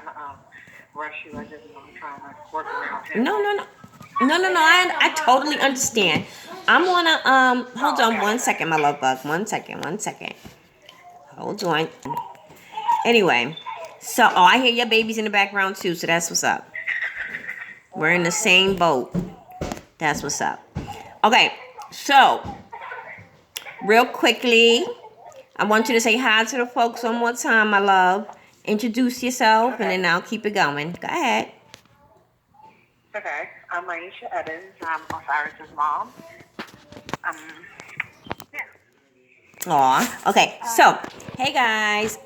trying to rush you. I just, I'm trying to work around him. No, no, no. No, no, no. I totally understand. I'm gonna hold Oh, on okay, one okay. second, my love bug. One second, one second. Hold on. Anyway, so I hear your babies in the background too, so that's what's up. We're in the same boat. That's what's up. Okay, so real quickly, I want you to say hi to the folks one more time, my love. Introduce yourself, and Okay. then I'll keep it going. Go ahead. Okay. I'm Aisha Evans. I'm OSIRIS mom. Um, yeah. Aw. Okay, so hey guys.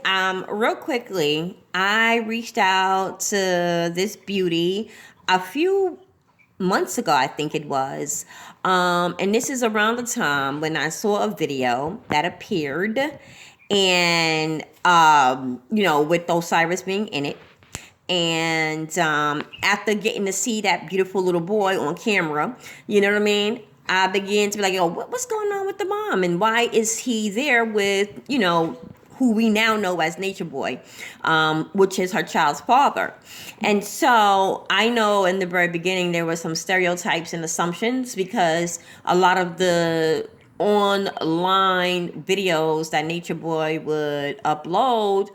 Real quickly, I reached out to this beauty a few months ago, I think it was. And this is around the time when I saw a video that appeared, and with Osiris being in it. And after getting to see that beautiful little boy on camera, you know what I mean? I began to be like, yo, what's going on with the mom? And why is he there with, who we now know as Nature Boy, which is her child's father? And so I know in the very beginning there were some stereotypes and assumptions because a lot of the online videos that Nature Boy would upload,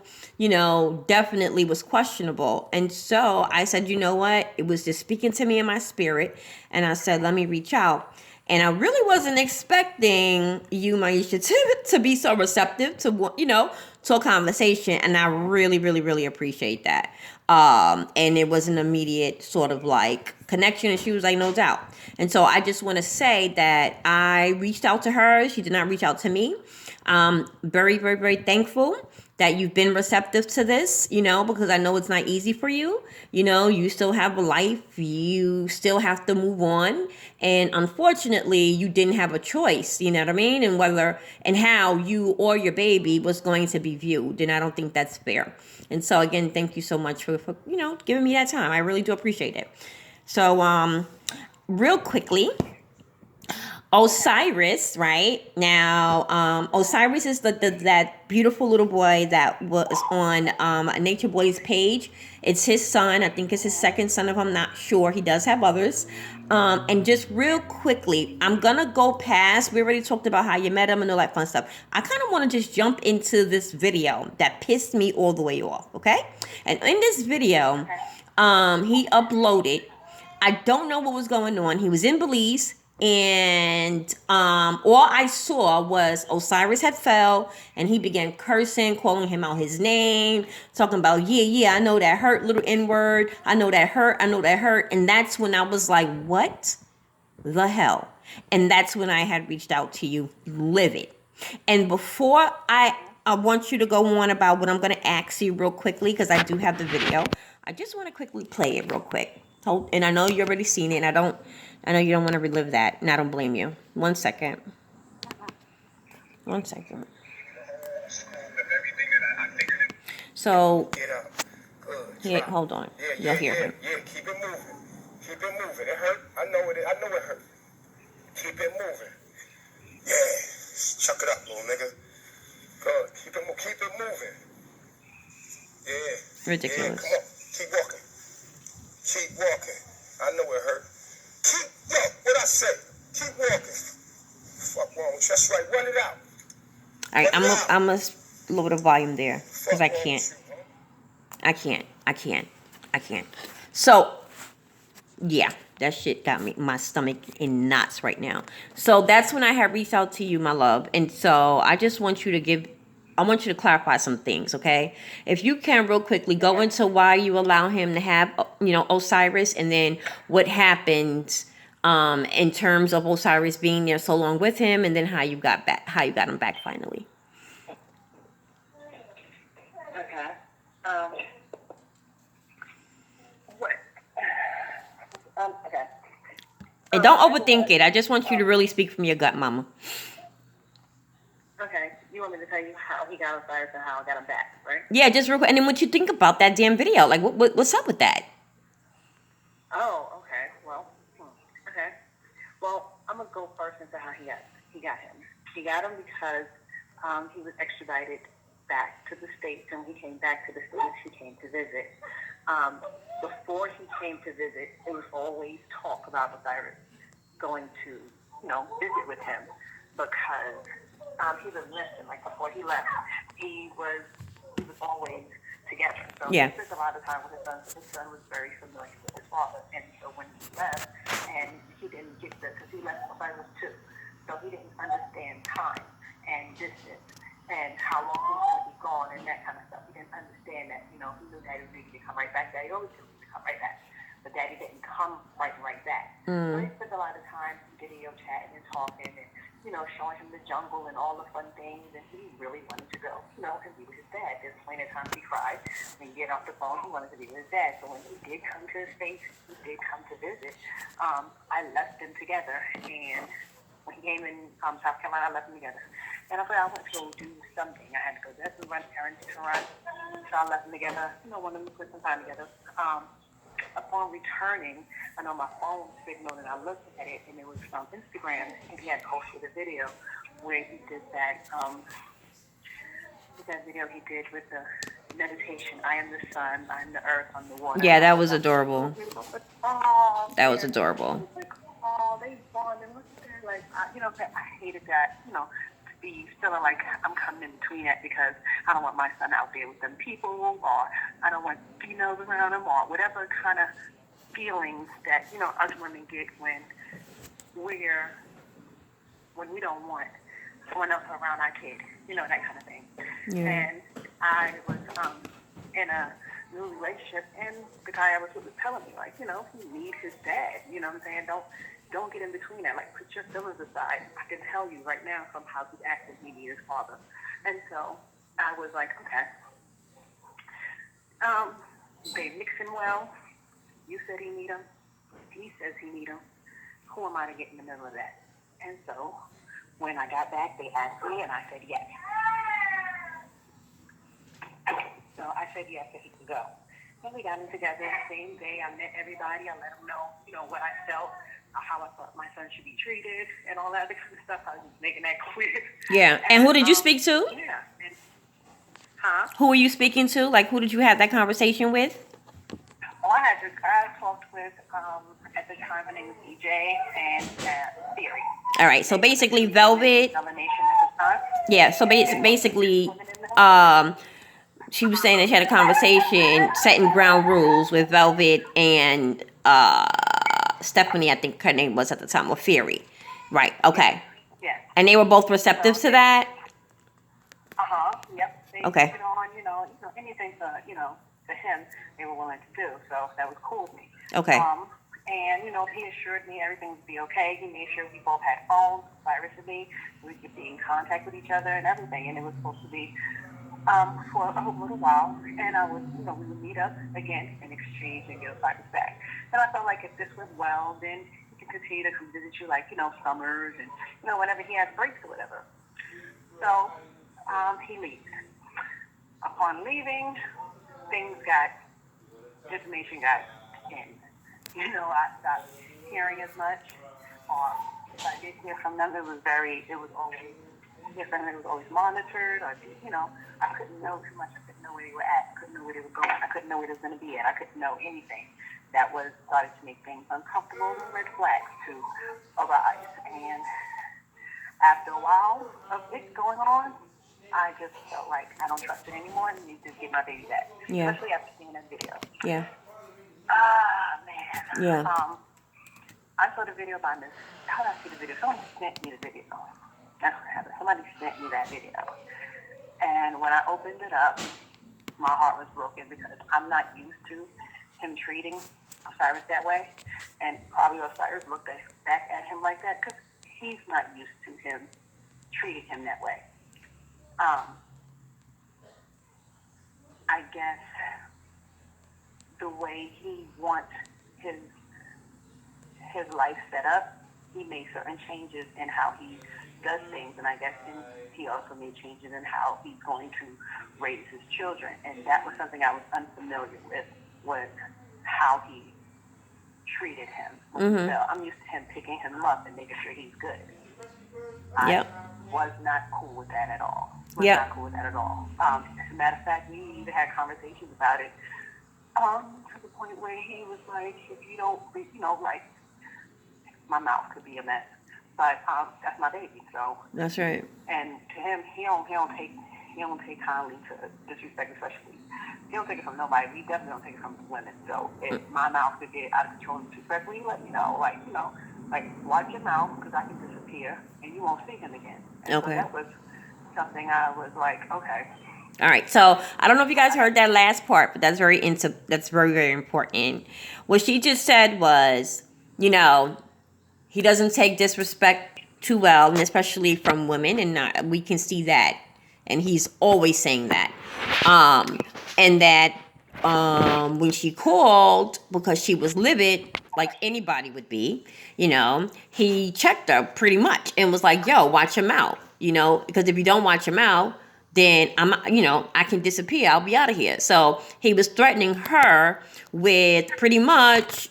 definitely was questionable. And so I said, you know what? It was just speaking to me in my spirit. And I said, let me reach out. And I really wasn't expecting you, Maisha, to be so receptive to a conversation. And I really, really, really appreciate that. And it was an immediate sort of like connection. And she was like, no doubt. And so I just want to say that I reached out to her. She did not reach out to me. Very, very, very thankful that you've been receptive to this, because I know it's not easy for you. You still have a life, you still have to move on. And unfortunately, you didn't have a choice, you know what I mean? And whether and how you or your baby was going to be viewed. And I don't think that's fair. And so again, thank you so much for giving me that time. I really do appreciate it. So, real quickly, Osiris, right? Now, Osiris is that beautiful little boy that was on Nature Boy's page. It's his son. I think it's his second son, if I'm not sure. He does have others. And just real quickly, I'm going to go past. We already talked about how you met him and all that fun stuff. I kind of want to just jump into this video that pissed me all the way off, okay? And in this video, he uploaded, I don't know what was going on. He was in Belize, and all I saw was Osiris had fell, and he began cursing, calling him out his name, talking about, yeah, I know that hurt, little N-word. I know that hurt. And that's when I was like, what the hell? And that's when I had reached out to you, livid. And before I want you to go on about what I'm going to ask you real quickly, because I do have the video. I just want to quickly play it real quick. And I know you already seen it, and I know you don't want to relive that, and I don't blame you. One second. So, here, hold on. You'll hear him. Yeah, keep it moving. Keep it moving. It hurt. I know it hurt. Keep it moving. Yeah. Chuck it up, little nigga. Good. Keep it moving. Yeah. Ridiculous. Yeah, come on. Keep walking. Keep walking. I know it hurt. What I say? Keep walking. Fuck wrong. That's right. Run it out. All right, I'm gonna lower the volume there because I can't. So, yeah, that shit got my stomach in knots right now. So that's when I had reached out to you, my love, and so I just want you to clarify some things, okay? If you can, real quickly, go into why you allow him to have, Osiris, and then what happened in terms of Osiris being there so long with him, and then how you got him back finally. Okay. What? Okay. And don't overthink it. I just want you to really speak from your gut, mama. Okay. You want me to tell you how he got Osiris and how I got him back, right? Yeah, just real quick. And then what you think about that damn video? Like, what's up with that? Oh, okay. Well, okay. Well, I'm gonna go first into how he got him. He got him because he was extradited back to the States, and when he came back to the States, he came to visit. Before he came to visit, it was always talk about Osiris going to, visit with him because he was missing. Like before he left, he was always together. So Yeah. he spent a lot of time with his son. So his son was very familiar with his father, and so when he left, and he didn't get because he left Osiris too, so he didn't understand time and distance and how long he was going to be gone and that kind of stuff. He didn't understand that. He knew Daddy needed to come right back. Daddy always told him to come right back. But Daddy didn't come right back. So he spent a lot of time video chatting and talking and, showing him the jungle and all the fun things. And he really wanted to go, and be with his dad. There's plenty of times he cried. When he get off the phone, he wanted to be with his dad. So when he did come to his States, he did come to visit. I left them together. And when he came in South Carolina, I left them together. And I thought I went to go do something. I had to go there to run errands to run. So I left them together. Wanted to put some time together. Upon returning, I know my phone signaled and I looked at it and it was from Instagram and he had posted a video where he did that video he did with the meditation. I am the sun, I am the earth, I'm the water. Yeah, that was adorable. Oh, That was adorable. Like, oh, they bonded. Look at that. Like, I hated that, to be feeling like I'm coming in between that because I don't want my son out there with them people, or I don't want females around him, or whatever kind of feelings that, us women get when we don't want someone else around our kid, that kind of thing. Yeah. And I was in a new relationship, and the guy I was with was telling me, like, he needs his dad. You know what I'm saying? Don't get in between that. Like, put your feelings aside. I can tell you right now from how he acted, he needs his father. And so I was like, okay. They mixing well. You said he need him. He says he need him. Who am I to get in the middle of that? And so when I got back, they asked me, and I said yes. So I said yes, that he could go. And we got him together the same day. I met everybody. I let them know, what I felt, how I thought my son should be treated, and all that other kind of stuff. I was making that clear. Yeah. And who did you speak to? Yeah. Who were you speaking to? Like, who did you have that conversation with? I talked with, at the time, her name was DJ and Theory. All right. So basically, Velvet. Nomination at the time. Yeah. So basically, she was saying that she had a conversation setting ground rules with Velvet and Stephanie, I think her name was at the time, or Fury. Right. Okay. Yeah. And they were both receptive to that? Yep. They Okay. put on, anything for him, they were willing to do. So that was cool with me. Okay. And, he assured me everything would be okay. He made sure we both had phones, Cyrus and me. We could be in contact with each other and everything. And it was supposed to be for a little while. And I was, we would meet up again and exchange and get Cyrus back. And I felt like if this went well, then he could continue to come visit you, like, summers and, whenever he has breaks or whatever. So he leaves. Upon leaving, information got in. I stopped hearing as much. If I did hear from them, it was always different. It was always monitored, or, I couldn't know too much. I couldn't know where they were at. I couldn't know where they were going. I couldn't know where they were going to be at. I couldn't know anything. That started to make things uncomfortable, and red flags to arise. And after a while of it going on, I just felt like I don't trust it anymore and need to get my baby back. Yeah. Especially after seeing that video. Yeah. Man. Yeah. I saw the video by Miss. How did I see the video? Someone sent me the video. That's what happened. Somebody sent me that video. And when I opened it up, my heart was broken because I'm not used to him treating Osiris that way. And probably Osiris looked back at him like that because he's not used to him treating him that way. I guess the way he wants his life set up, he made certain changes in how he does things, and I guess he also made changes in how he's going to raise his children, and that was something I was unfamiliar with, was how he treated him. Mm-hmm. So I'm used to him picking him up and making sure he's good. Yep. I was not cool with that at all. As a matter of fact, we even had conversations about it To the point where he was like, if you don't, like, my mouth could be a mess, but that's my baby. So That's right. and to him, he don't take kindly to disrespect, especially he don't take it from nobody. We definitely don't take it from women. So if my mouth could get out of control and disrespectful, let me know. Like watch your mouth because I can disappear and you won't see him again. And Okay. so that was something I was like, okay. All right. So I don't know if you guys heard that last part, but that's very, very important. What she just said was, he doesn't take disrespect too well, and especially from women, and we can see that, and he's always saying that, and that when she called because she was livid, like anybody would be, he checked her pretty much and was like, "Yo, watch your mouth," because if you don't watch your mouth, then I can disappear. I'll be out of here. So he was threatening her with pretty much,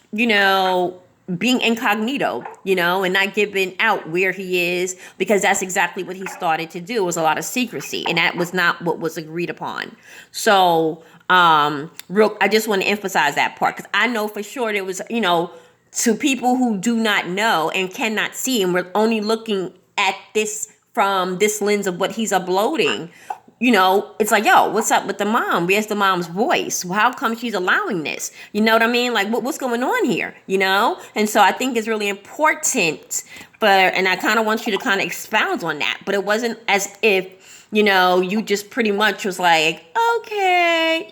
being incognito, and not giving out where he is, because that's exactly what he started to do, was a lot of secrecy, and that was not what was agreed upon. So, I just want to emphasize that part, because I know for sure there was, to people who do not know and cannot see, and we're only looking at this from this lens of what he's uploading, it's like, yo, what's up with the mom? Where's the mom's voice? How come she's allowing this? You know what I mean? Like, what's going on here? And so I think it's really important, and I kind of want you to kind of expound on that, but it wasn't as if, you just pretty much was like, okay,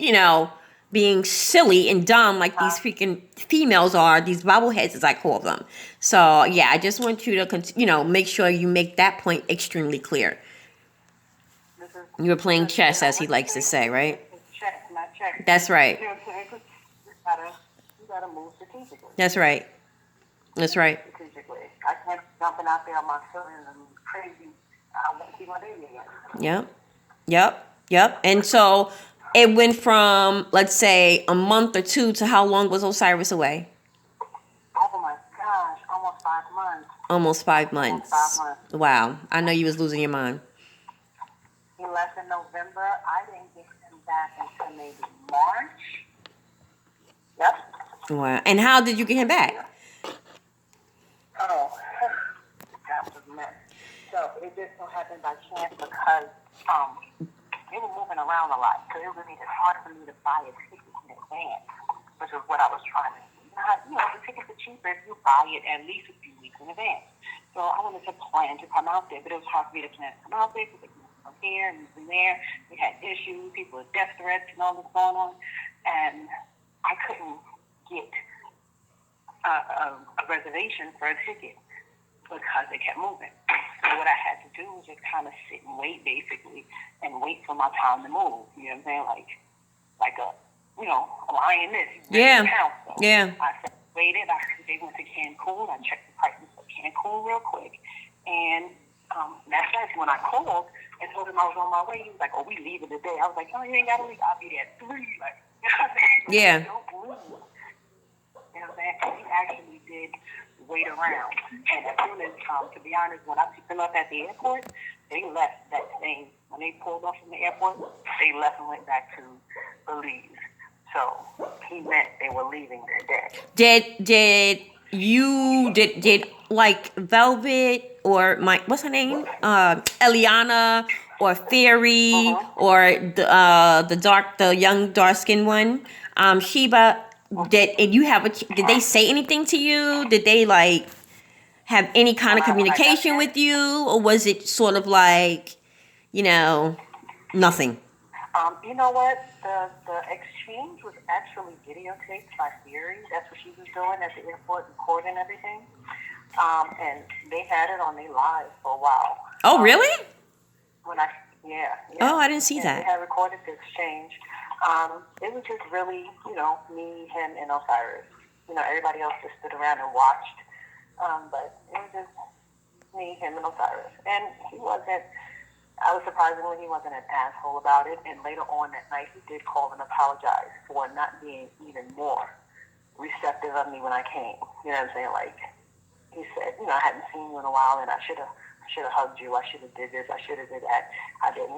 being silly and dumb like these freaking females are, these bobbleheads as I call them. So yeah, I just want you to, make sure you make that point extremely clear. You were playing chess, as he likes to say, right? Chess, not check. That's right. You know what I'm saying? You gotta move strategically. That's right. That's right. Strategically. I can't be jumping out there on my feelings and crazy. I won't see my baby again. Yep. And so it went from, let's say, a month or two to how long was Osiris away? Oh my gosh, almost 5 months. Almost 5 months. Almost 5 months. Wow. I know you was losing your mind. He left in November. I didn't get him back until maybe March. Yep. Wow. And how did you get him back? Oh, that was a mess. So it just so happened by chance because they were moving around a lot. So it was hard for me to buy a ticket in advance, which is what I was trying to do. The tickets are cheaper if you buy it at least a few weeks in advance. So I wanted to plan to come out there, but it was hard for me to plan to come out there because from here and from there. We had issues, people with death threats and all this going on. And I couldn't get a reservation for a ticket because they kept moving. So what I had to do was just kind of sit and wait, basically, and wait for my time to move. You know what I'm saying? Like a lioness. Yeah. So Yeah. I waited. I heard they went to Cancun. I checked the prices for Cancun real quick. And that's when I called and told him I was on my way. He was like, "Oh, we leaving today." I was like, "Oh, you ain't gotta leave. I'll be there at 3." Like, you know what I'm saying? Yeah. Don't leave. You know what I'm saying? And he actually did wait around. And as soon as, to be honest, when I picked them up at the airport, they left that same. When they pulled off from the airport, they left and went back to Belize. So he meant they were leaving today. Did like Velvet or what's her name? Eliana or Fairy or the young dark skinned one, Sheba. Did they say anything to you? Did they like have any kind of communication with you, or was it sort of like, nothing? You know what? The exchange was actually videotaped by Siri. That's what she was doing at the airport, recording everything. And they had it on their live for a while. Oh, really? Yeah. Oh, I didn't see that. They had recorded the exchange. It was just really, me, him, and Osiris. Everybody else just stood around and watched. But it was just me, him, and Osiris. And I was surprised when he wasn't an asshole about it. And later on that night, he did call and apologize for not being even more receptive of me when I came. You know what I'm saying? Like, he said, I hadn't seen you in a while, and I should have hugged you. I should have did this. I should have did that. I didn't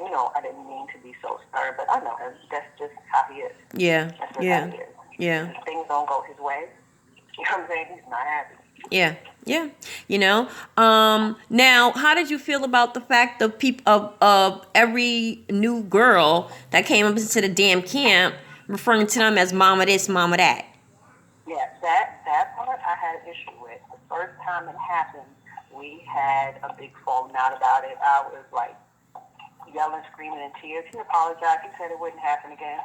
mean to be so stern, but I know him. That's just how he is. Yeah. That's just how he is. Yeah. If things don't go his way, you know what I'm saying? He's not happy. Yeah. Yeah. You know. Now, how did you feel about the fact of of every new girl that came up into the damn camp referring to them as mama this, mama that? Yeah, that part I had an issue with. The first time it happened, we had a big falling out about it. I was like yelling, screaming in tears. He apologized. He said it wouldn't happen again.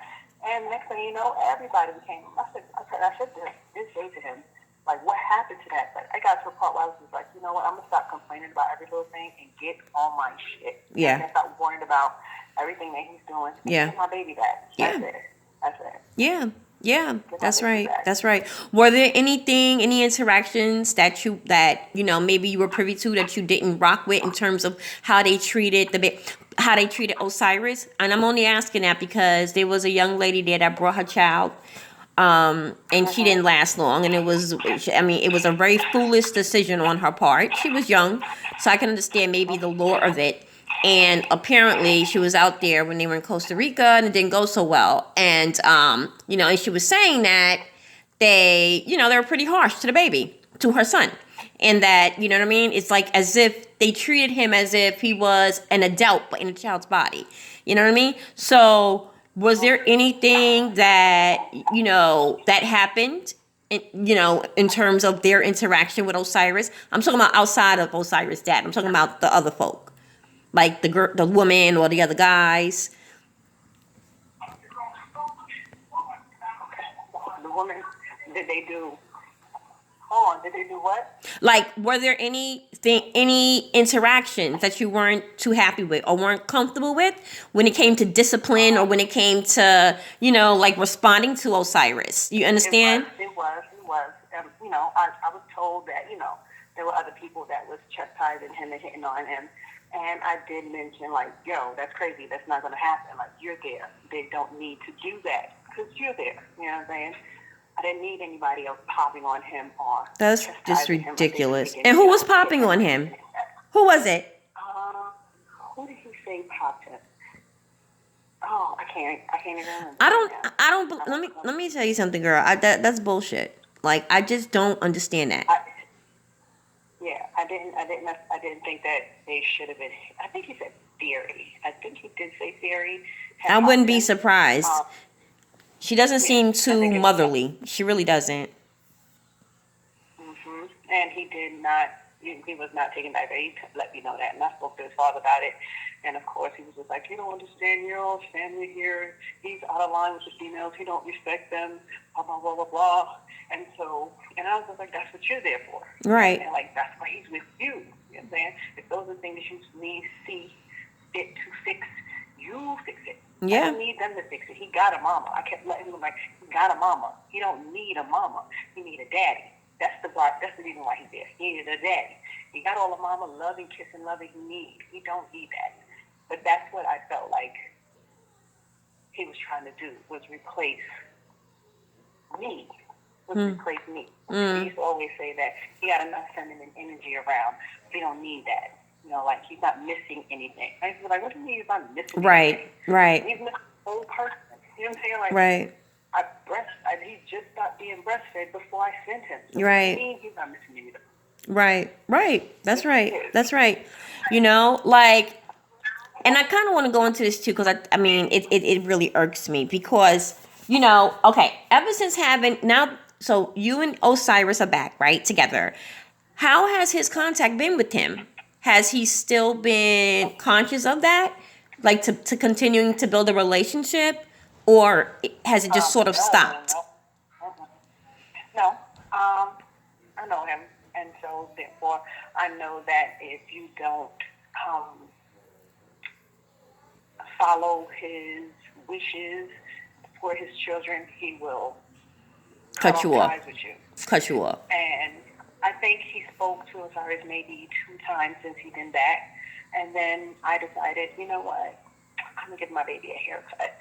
And next thing you know, everybody became. I said this day to him, like, what happened to that? Like, I got to a part where I was just like, you know what? I'm gonna stop complaining about every little thing and get on my shit. Yeah. And stop worrying about everything that he's doing. Yeah. Get my baby back. Yeah. That's it. Yeah. Yeah, that's right. back. That's right. Were there any interactions that you know, maybe you were privy to that you didn't rock with in terms of how they treated how they treated Osiris? And I'm only asking that because there was a young lady there that brought her child, and she didn't last long, and it was a very foolish decision on her part. She was young, so I can understand maybe the lore of it. And apparently she was out there when they were in Costa Rica and it didn't go so well. And, you know, and she was saying that they were pretty harsh to the baby, to her son. And that, you know what I mean? It's like as if they treated him as if he was an adult, but in a child's body. You know what I mean? So was there anything that, you know, that happened, in terms of their interaction with Osiris? I'm talking about outside of Osiris' dad. I'm talking about the other folk. Like the woman or the other guys. The woman, did they do? Hold on, did they do what? Like, were there any interactions that you weren't too happy with or weren't comfortable with when it came to discipline or when it came to, you know, like responding to Osiris? You understand? It was. You know, I was told that, you know, there were other people that was chastising him and hitting on him. And I did mention, like, yo, that's crazy. That's not going to happen. Like, you're there. They don't need to do that because you're there. You know what I'm saying? I didn't need anybody else popping on him or That's just ridiculous. Him. And who was popping on him? Who was it? Who did he say popped him? Oh, I can't even remember. I don't. Let me tell you something, girl. That's bullshit. Like, I just don't understand that. I didn't think that they should have been. I think he said theory. I think he did say theory. I wouldn't be surprised. She doesn't seem too motherly. She really doesn't. Mm-hmm. And he did not. He was not taken back. He let me know that, and I spoke to his father about it. And of course, he was just like, "You don't understand your own family here. He's out of line with the females. He don't respect them. Blah blah blah blah blah." And so, and I was just like, "That's what you're there for, right?" And like, that's why he's with you. You know what I'm saying? If those are things that you see fit to fix, you fix it. Yeah. I don't need them to fix it. He got a mama. I kept letting him like, he got a mama. He don't need a mama. He need a daddy. That's the reason why he's there. He needed a daddy. He got all the mama loving, kissing, loving he needs. He don't need that. But that's what I felt like he was trying to do, was replace me. Replace me. He used to always say that he got enough feminine energy around. He don't need that. You know, like he's not missing anything. I used to be like, what do you mean he's not missing anything? Right. He's missing the whole person. You know what I'm saying? Like, right. He just stopped being breastfed before I sent him. So right. He's not missing anything. Right. That's right. You know, like, and I kind of want to go into this too, because I mean, it really irks me because, you know, okay, ever since so you and Osiris are back, right, together. How has his contact been with him? Has he still been conscious of that? Like to continuing to build a relationship? Or has it just sort of stopped? No. I know him. And so, therefore, I know that if you don't follow his wishes for his children, he will cut you off. With you. Cut you off. And I think he spoke to Osiris maybe 2 times since he's been back. And then I decided, you know what? I'm going to give my baby a haircut.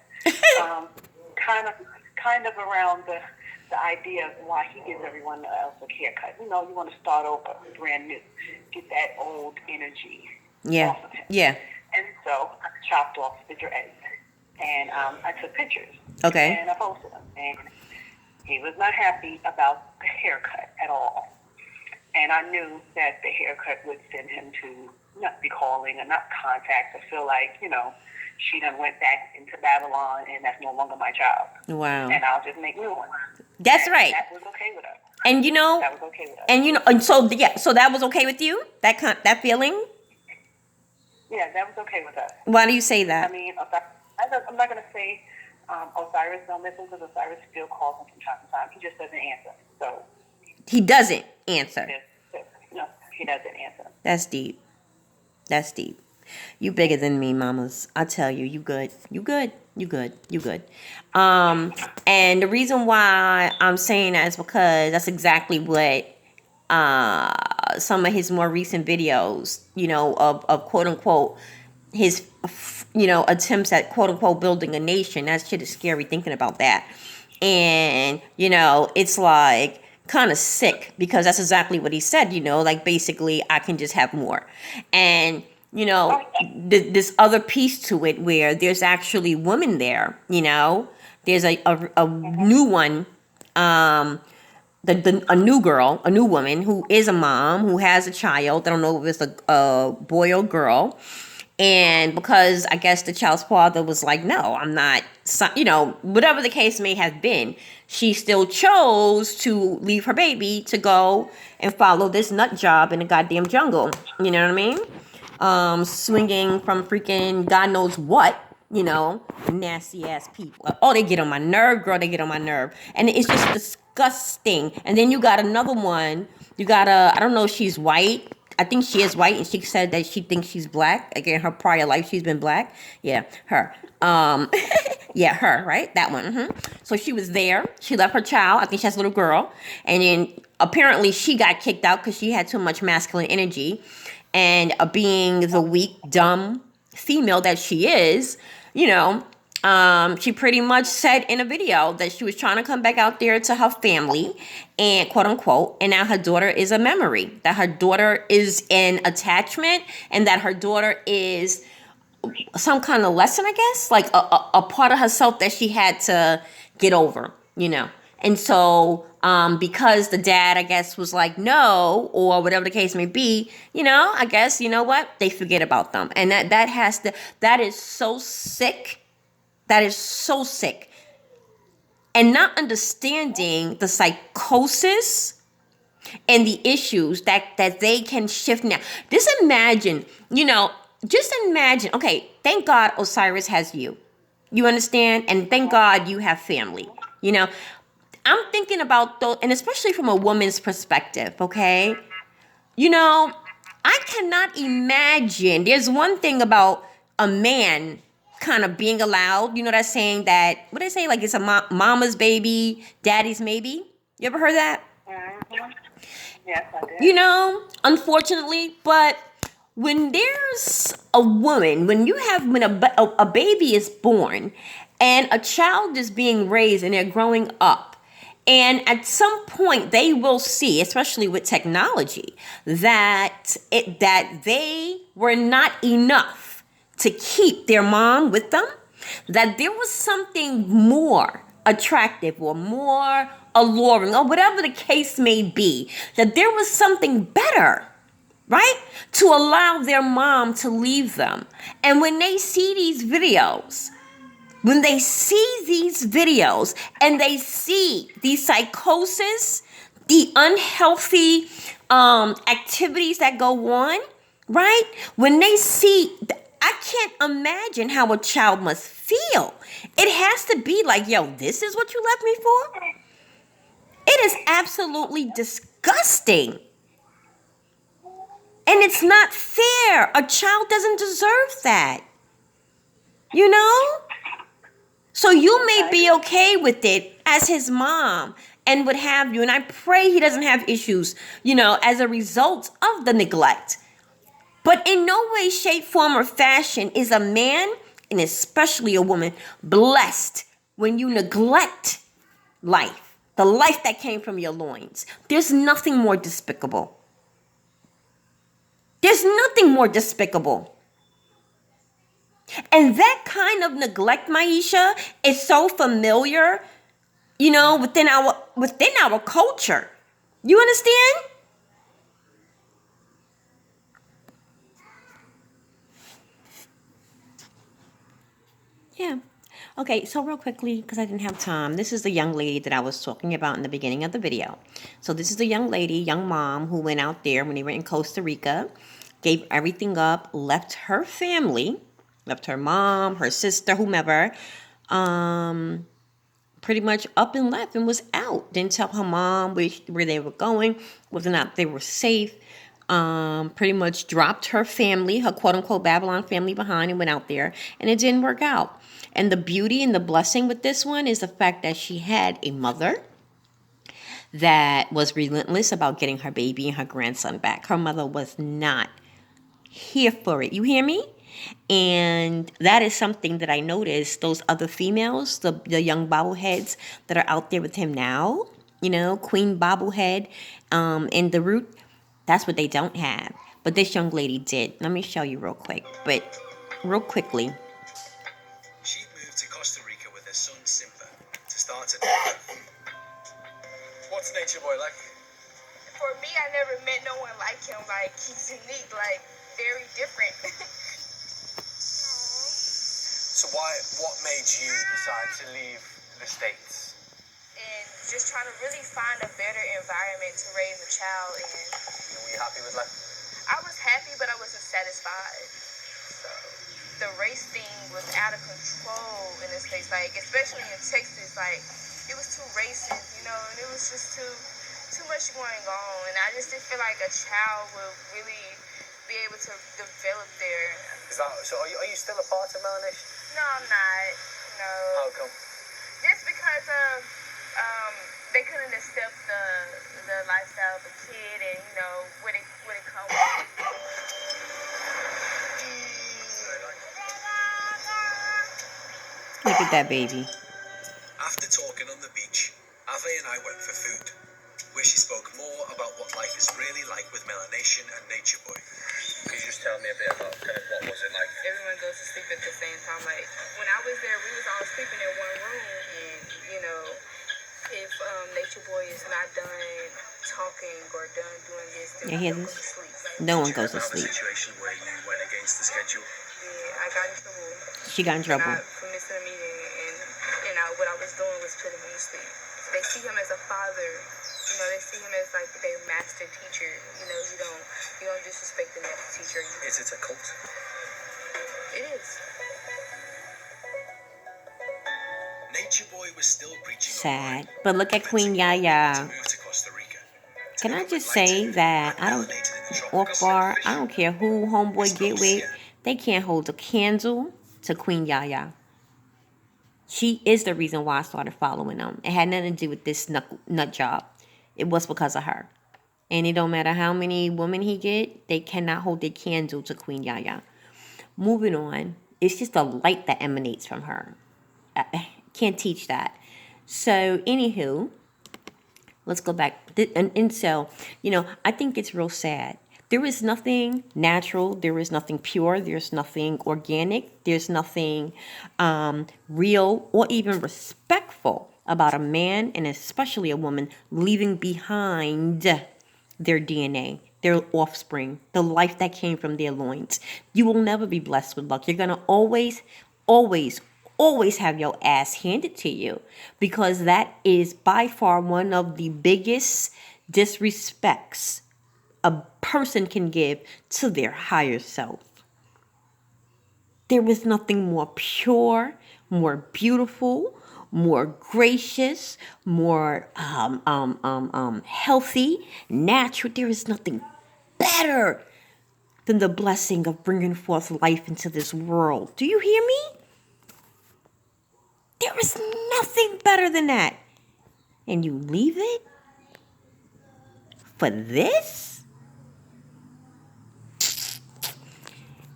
Kind of around the idea of why he gives everyone else a haircut. You know, you want to start over brand new, get that old energy off of him. Yeah. And so I chopped off the dreads, and I took pictures. Okay. And I posted them. And He was not happy about the haircut at all. And I knew that the haircut would send him to not be calling or not contact or feel like, she done went back into Babylon and that's no longer my child. Wow. And I'll just make new ones. That's right. That was okay with us. And That was okay with us. and so that was okay with you? That feeling? Yeah, that was okay with us. Why do you say that? I mean, I'm not going to say Osiris don't listen, because Osiris still calls him from time to time. He just doesn't answer. So He doesn't answer. no, he doesn't answer. That's deep. That's deep. You bigger than me, mamas. I tell you, you good. You good. You good. You good. And the reason why I'm saying that is because that's exactly what some of his more recent videos, of quote unquote his attempts at quote unquote building a nation. That shit is scary thinking about that. And it's like kind of sick, because that's exactly what he said, like basically I can just have more. And this other piece to it where there's actually women there, there's a new one, a new woman who is a mom, who has a child. I don't know if it's a boy or girl. And because I guess the child's father was like, no, I'm not, whatever the case may have been, she still chose to leave her baby to go and follow this nut job in the goddamn jungle. You know what I mean? Swinging from freaking God knows what, nasty ass people. Oh, they get on my nerve, girl. They get on my nerve. And it's just disgusting. And then you got another one. You got I don't know if she's white. I think she is white, and she said that she thinks she's black. Again, her prior life, she's been black. Yeah, her. Yeah, her, right? That one. Mm-hmm. So she was there. She left her child. I think she has a little girl. And then apparently she got kicked out because she had too much masculine energy. And being the weak, dumb female that she is, she pretty much said in a video that she was trying to come back out there to her family, and quote unquote, and now her daughter is a memory, that her daughter is an attachment, and that her daughter is some kind of lesson, I guess, like a part of herself that she had to get over, And so, because the dad, I guess, was like, no, or whatever the case may be, I guess, what? They forget about them. And that is so sick. That is so sick. And not understanding the psychosis and the issues that they can shift now. Just imagine, okay, thank God Osiris has you. You understand? And thank God you have family. I'm thinking about those, and especially from a woman's perspective, okay? I cannot imagine. There's one thing about a man kind of being allowed, that saying that, what they say, like it's a mama's baby, daddy's maybe. You ever heard that? Mm-hmm. Yes, I did. Unfortunately, but when there's a woman, when a baby is born and a child is being raised and they're growing up, and at some point they will see, especially with technology, that they were not enough to keep their mom with them, that there was something more attractive or more alluring, or whatever the case may be, that there was something better, right, to allow their mom to leave them. And when they see these videos, and they see the psychosis, the unhealthy activities that go on, right, when they see, I can't imagine how a child must feel. It has to be like, yo, this is what you left me for? It is absolutely disgusting. And it's not fair. A child doesn't deserve that. So you may be okay with it as his mom and what have you. And I pray he doesn't have issues, as a result of the neglect. But in no way, shape, form, or fashion is a man, and especially a woman, blessed when you neglect life, the life that came from your loins. There's nothing more despicable. There's nothing more despicable. And that kind of neglect, Maisha, is so familiar you know, within our culture. You understand? Yeah. Okay, so real quickly, because I didn't have time, this is the young lady that I was talking about in the beginning of the video. So this is the young lady, young mom, who went out there when they were in Costa Rica, gave everything up, left her family, left her mom, her sister, whomever, pretty much up and left and was out. Didn't tell her mom where they were going, whether or not they were safe. Pretty much dropped her family, her quote-unquote Babylon family behind, and went out there, and it didn't work out. And the beauty and the blessing with this one is the fact that she had a mother that was relentless about getting her baby and her grandson back. Her mother was not here for it. You hear me? And that is something that I noticed. Those other females, the young bobbleheads that are out there with him now, you know, Queen Bobblehead, and the root, that's what they don't have. But this young lady did. Let me show you real quick. But real quickly. She moved to Costa Rica with her son Simba to start a new life. What's Nature Boy like? For me, I never met no one like him. Like, he's unique, like, very different. So what made you decide to leave the States? And just trying to really find a better environment to raise a child in. And were you happy with life? I was happy, but I wasn't satisfied. So the race thing was out of control in this place, like, especially in Texas. Like, it was too racist, you know, and it was just too much going on. And I just didn't feel like a child would really be able to develop there. So are you still a part of Melanation? No, I'm not. No. How come? Just because of they couldn't accept the lifestyle of a kid and, you know, what it comes with. Look at that baby. After talking on the beach, Ave and I went for food, where she spoke more about what life is really like with Melanation and Nature Boy. Could you just tell me a bit about kind of what was it like? Everyone goes to sleep at the same time. Like, when I was there, we was all sleeping in one room, and, you know, if Nature Boy is not done talking or done doing this, then You I hear go to this? sleep. No one Did you goes to ever have a sleep. situation where you went against the schedule? Yeah, I got in trouble. She got in trouble. For missing a meeting, and what I was doing was putting me to sleep. They see him as a father. You know, they see him as like their master teacher. You know, you don't disrespect the master teacher. Is it a cult? It is. Nature Boy was still preaching Sad. online, But look at but Queen to Yaya. move to Costa Rica. Can I just say that I don't, off bar, I don't care who homeboy get with, they can't hold a candle to Queen Yaya. She is the reason why I started following them. It had nothing to do with this nut job. It was because of her. And it don't matter how many women he get, they cannot hold their candle to Queen Yaya. Moving on, it's just a light that emanates from her. I can't teach that. So, anywho, let's go back. And so, you know, I think it's real sad. There is nothing natural. There is nothing pure. There's nothing organic. There's nothing real or even respectful about a man, and especially a woman, leaving behind their DNA, their offspring, the life that came from their loins. You will never be blessed with luck. You're going to always, always, always have your ass handed to you, because that is by far one of the biggest disrespects a person can give to their higher self. There is nothing more pure, more beautiful, more gracious, more healthy, natural. There is nothing better than the blessing of bringing forth life into this world. Do you hear me? There is nothing better than that. And you leave it for this?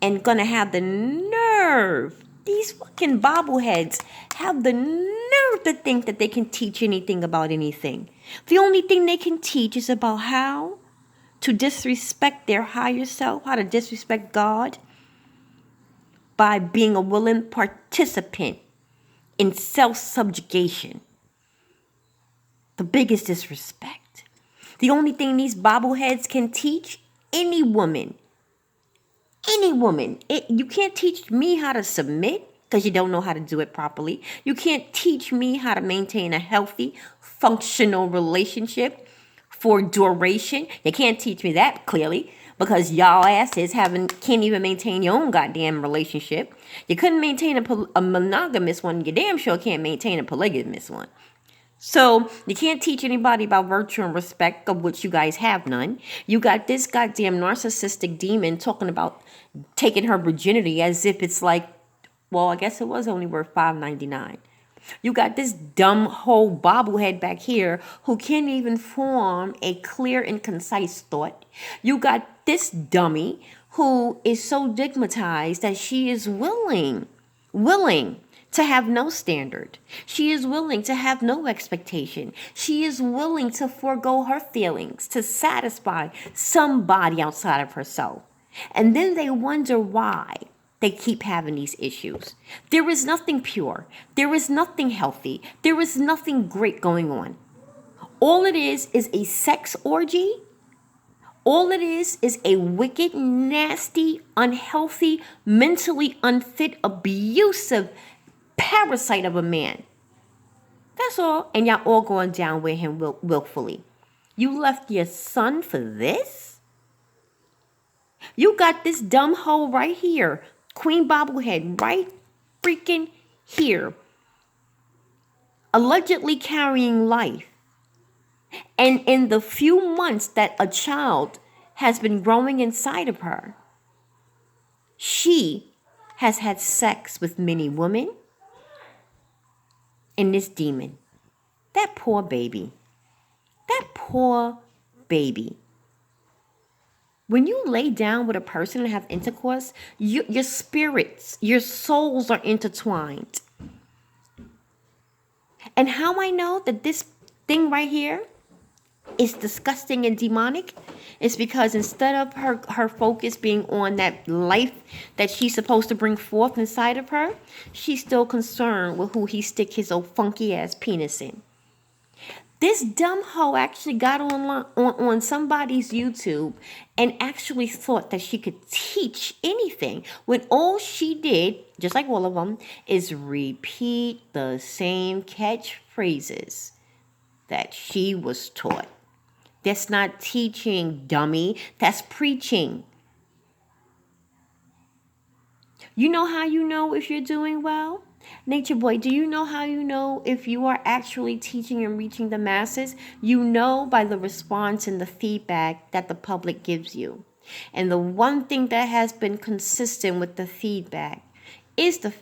And gonna have the nerve, these fucking bobbleheads have the nerve to think that they can teach anything about anything. The only thing they can teach is about how to disrespect their higher self, how to disrespect God by being a willing participant in self-subjugation. The biggest disrespect. The only thing these bobbleheads can teach any woman, you can't teach me how to submit because you don't know how to do it properly. You can't teach me how to maintain a healthy, functional relationship for duration. You can't teach me that clearly because y'all asses can't even maintain your own goddamn relationship. You couldn't maintain a monogamous one. You damn sure can't maintain a polygamous one. So you can't teach anybody about virtue and respect, of which you guys have none. You got this goddamn narcissistic demon talking about taking her virginity as if it's like, well, I guess it was only worth $5.99. You got this dumb whole bobblehead back here who can't even form a clear and concise thought. You got this dummy who is so stigmatized that she is willing to have no standard. She is willing to have no expectation. She is willing to forego her feelings to satisfy somebody outside of herself. And then they wonder why they keep having these issues. There is nothing pure. There is nothing healthy. There is nothing great going on. All it is a sex orgy. All it is a wicked, nasty, unhealthy, mentally unfit, abusive parasite of a man. That's all. And y'all all going down with him willfully. You left your son for this? You got this dumb hoe right here. Queen Bobblehead right freaking here. Allegedly carrying life. And in the few months that a child has been growing inside of her, she has had sex with many women. And this demon, that poor baby. When you lay down with a person and have intercourse, your spirits, your souls are intertwined. And how I know that this thing right here is disgusting and demonic is because instead of her focus being on that life that she's supposed to bring forth inside of her, she's still concerned with who he stick his old funky ass penis in. This dumb hoe actually got on somebody's YouTube and actually thought that she could teach anything when all she did, just like all of them, is repeat the same catchphrases that she was taught. That's not teaching, dummy. That's preaching. You know how you know if you're doing well? Nature Boy, do you know how you know if you are actually teaching and reaching the masses? You know by the response and the feedback that the public gives you. And the one thing that has been consistent with the feedback is the fact